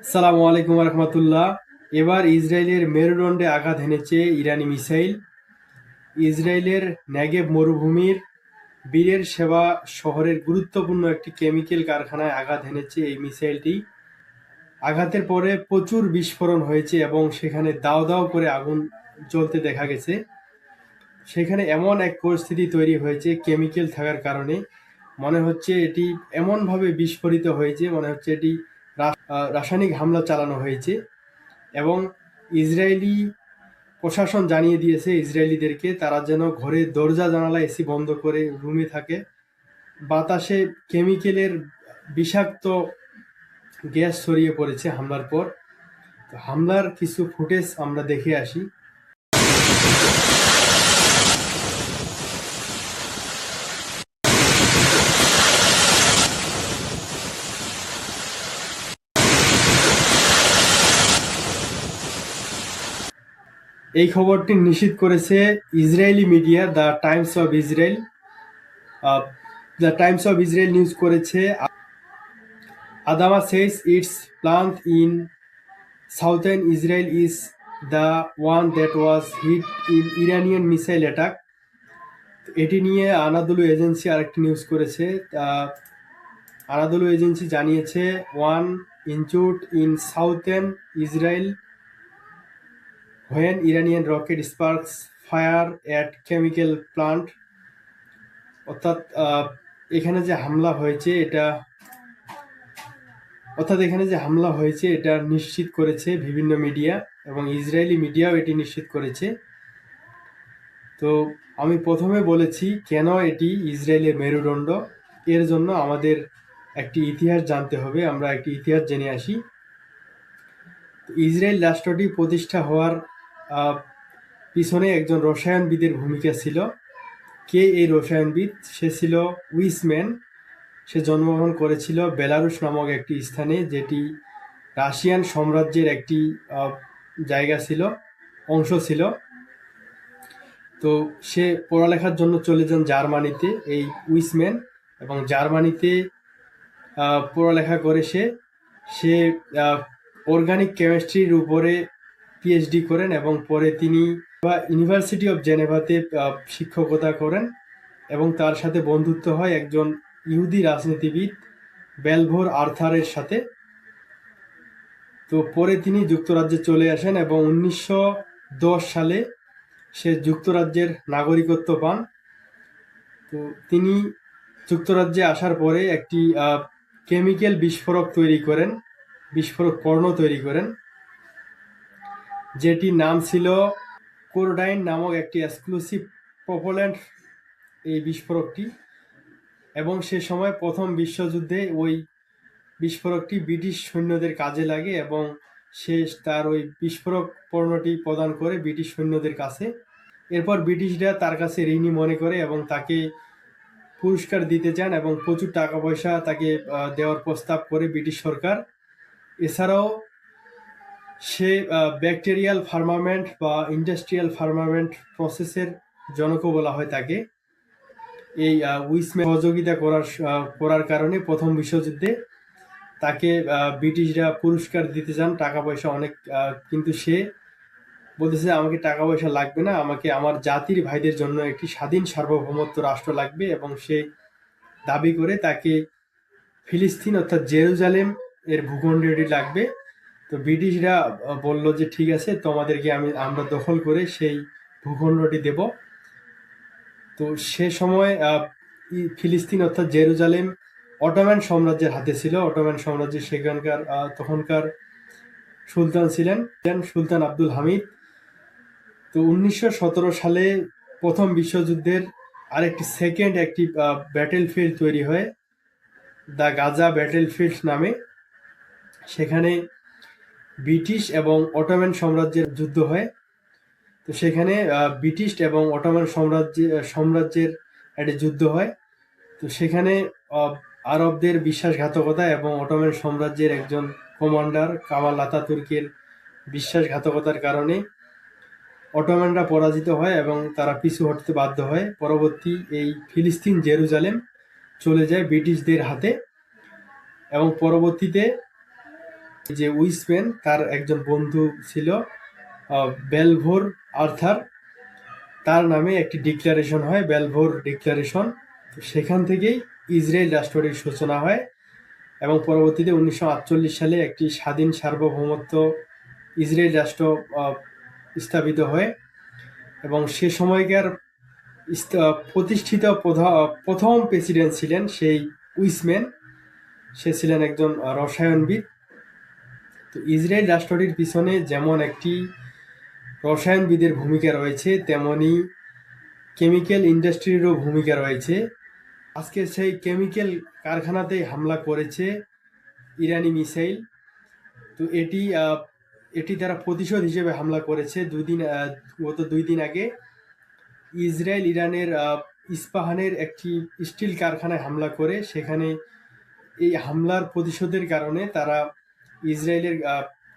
আসসালামু আলাইকুম রহমতুল্লাহ। এবার ইসরায়েলের মেরুদণ্ডে আঘাত হেনেছে ইরানি মিসাইল। ইসরায়েলের নেগেভ মরুভূমির বীরের সেবা শহরের গুরুত্বপূর্ণ একটি কেমিক্যাল কারখানায় আঘাত হেনেছে এই মিসাইলটি। আঘাতের পরে প্রচুর বিস্ফোরণ হয়েছে এবং সেখানে দাও দাও করে আগুন জ্বলতে দেখা গেছে। সেখানে এমন এক পরিস্থিতি তৈরি হয়েছে কেমিক্যাল থাকার কারণে, মনে হচ্ছে এটি এমনভাবে বিস্ফোরিত হয়েছে, মনে হচ্ছে এটি রাসায়নিক হামলা চালানো হয়েছে। এবং ইসরায়েলি প্রশাসন জানিয়ে দিয়েছে ইসরায়েলিদেরকে তারা যেন ঘরের দরজা জানালা এসি বন্ধ করে রুমে থাকে। বাতাসে কেমিক্যালের বিষাক্ত গ্যাস ছড়িয়ে পড়েছে হামলার পর। তো হামলার কিছু ফুটেজ আমরা দেখে আসি। এই খবরটি নিশ্চিত করেছে Israeli media the Times of Israel. The Times of Israel news করেছে, Adama says its plant in southern Israel is the one that was hit in Iranian missile attack. এটি নিয়ে আনাদুলু এজেন্সি আরেকটি নিউজ করেছে। Anadolu Agency জানিয়েছে, one injured in southern Israel when Iranian rocket sparks fire at chemical plant। অর্থাৎ এখানে যে হামলা হয়েছে এটা নিশ্চিত করেছে বিভিন্ন মিডিয়া এবং ইসরায়েলি মিডিয়াও এটি নিশ্চিত করেছে। তো আমি প্রথমে বলেছি কেন এটি ইসরায়েলের মেরুদণ্ড। এর জন্য আমাদের একটি ইতিহাস জানতে হবে। আমরা একটি ইতিহাস জেনে আসি। ইসরায়েল রাষ্ট্রটি প্রতিষ্ঠা হওয়ার পিছনে একজন রসায়নবিদের ভূমিকা ছিল। কে এই রসায়নবিদ? সে ছিল উইসম্যান। সে জন্মগ্রহণ করেছিল বেলারুশ নামক একটি স্থানে, যেটি রাশিয়ান সাম্রাজ্যের একটি জায়গা ছিল, অংশ ছিল। তো সে পড়ালেখার জন্য চলে যান জার্মানিতে, এই উইসম্যান, এবং জার্মানিতে পড়ালেখা করে সে অর্গানিক কেমিস্ট্রির উপরে পিএইচডি করেন এবং পরে তিনি ইউনিভার্সিটি অফ জেনেভাতে শিক্ষকতা করেন এবং তার সাথে বন্ধুত্ব হয় একজন ইহুদি রাজনীতিবিদ বেলভোর আর্থারের সাথে। তো পরে তিনি যুক্তরাজ্যে চলে আসেন এবং 1910 সালে সে যুক্তরাজ্যের নাগরিকত্ব পান। তো তিনি যুক্তরাজ্যে আসার পরে একটি কেমিক্যাল বিস্ফোরক পণ্য তৈরি করেন, যেটির নাম ছিল কোরডাইন নামক একটি এক্সক্লুসিভ প্রপোল্যান্ট এই বিস্ফোরকটি। এবং সে সময় প্রথম বিশ্বযুদ্ধে ওই বিস্ফোরকটি ব্রিটিশ সৈন্যদের কাজে লাগে এবং সে তার ওই বিস্ফোরক পণ্যটি প্রদান করে ব্রিটিশ সৈন্যদের কাছে। এরপর ব্রিটিশরা তার কাছে ঋণী মনে করে এবং তাকে পুরস্কার দিতে চান এবং প্রচুর টাকা পয়সা তাকে দেওয়ার প্রস্তাব করে ব্রিটিশ সরকার। এছাড়াও সে ব্যাকটেরিয়াল ফার্মামেন্ট বা ইন্ডাস্ট্রিয়াল ফার্মামেন্ট প্রসেসের জনকও বলা হয় তাকে। এই উইসম্যান সহযোগিতা করার কারণে প্রথম বিশ্বযুদ্ধে তাকে ব্রিটিশরা পুরস্কার দিতে চান, টাকা পয়সা অনেক, কিন্তু সে বলতেছে আমাকে টাকা পয়সা লাগবে না, আমাকে আমার জাতির ভাইদের জন্য একটি স্বাধীন সার্বভৌমত্ব রাষ্ট্র লাগবে। এবং সে দাবি করে তাকে ফিলিস্তিন অর্থাৎ জেরুজালেম এর ভূখণ্ডটি লাগবে। তো ব্রিটিশরা বলল যে ঠিক আছে, তোমাদেরকে আমরা দখল করে সেই ভূখণ্ডটি দেব। তো সে সময় ফিলিস্তিন অর্থাৎ জেরুজালেম অটোম্যান সাম্রাজ্যের হাতে ছিল। অটোম্যান সাম্রাজ্যের সেখানকার তখনকার সুলতান ছিলেন সুলতান আব্দুল হামিদ। তো 1917 সালে প্রথম বিশ্বযুদ্ধের আরেকটি সেকেন্ড একটি ব্যাটেলফিল্ড তৈরি হয় দ্য গাজা ব্যাটেলফিল্ড নামে। সেখানে ব্রিটিশ এবং অটোম্যান সাম্রাজ্যের যুদ্ধ হয়। তো সেখানে ব্রিটিশ এবং অটোম্যান সাম্রাজ্যের একটি যুদ্ধ হয়। তো সেখানে আরবদের বিশ্বাসঘাতকতা এবং অটোম্যান সাম্রাজ্যের একজন কমান্ডার কামাল আতাতুর্কের বিশ্বাসঘাতকতার কারণে অটোম্যানরা পরাজিত হয় এবং তারা পিছু হটতে বাধ্য হয়। পরবর্তী এই ফিলিস্তিন জেরুজালেম চলে যায় ব্রিটিশদের হাতে এবং পরবর্তীতে যে উইসম্যান তার একজন বন্ধু ছিল বেলভোর আর্থার, তার নামে একটি ডিক্লারেশন হয়, বেলভোর ডিক্লারেশন। তো সেখান থেকেই ইসরায়েল রাষ্ট্রটির সূচনা হয় এবং পরবর্তীতে 1948 সালে একটি স্বাধীন সার্বভৌমত্ব ইসরায়েল রাষ্ট্র স্থাপিত হয় এবং সে সময়কার প্রতিষ্ঠিত প্রথম প্রেসিডেন্ট ছিলেন সেই উইসম্যান। সে ছিলেন একজন রসায়নবিদ। তো ইসরায়েল রাষ্ট্রটির পিছনে যেমন একটি রসায়নবিদের ভূমিকা রয়েছে, তেমনি কেমিক্যাল ইন্ডাস্ট্রিরও ভূমিকা রয়েছে। আজকে সেই কেমিক্যাল কারখানাতেই হামলা করেছে ইরানি মিসাইল। তো এটি তারা প্রতিশোধ হিসেবে হামলা করেছে। গত 2 দিন আগে ইসরায়েল ইরানের ইস্পাহানের একটি স্টিল কারখানায় হামলা করে, সেখানে এই হামলার প্রতিশোধের কারণে তারা ইসরায়েলের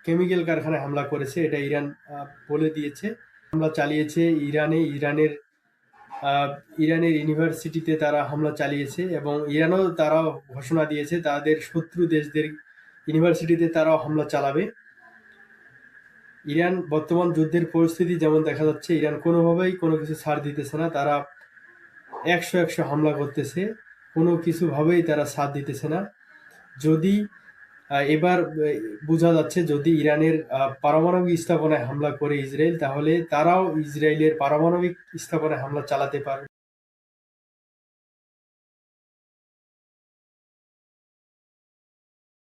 কেমিক্যাল কারখানায় হামলা করেছে, এটা ইরান বলে দিয়েছে। হামলা চালিয়েছে ইরানের ইউনিভার্সিটিতে তারা হামলা চালিয়েছে এবং ইরানও তারাও ঘোষণা দিয়েছে তাদের শত্রু দেশদের ইউনিভার্সিটিতে তারাও হামলা চালাবে। ইরান বর্তমান যুদ্ধের পরিস্থিতি যেমন দেখা যাচ্ছে, ইরান কোনোভাবেই কোনো কিছু ছাড় দিতেছে না, তারা 100 হামলা করতেছে, কোনো কিছুভাবেই তারা ছাড় দিতেছে না। যদি এবার বোঝা যাচ্ছে যদি ইরানের পারমাণবিক স্থাপনায় হামলা করে ইসরায়েল, তাহলে তারাও ইসরায়েলের পারমাণবিক স্থাপনায় হামলা চালাতে পারবে।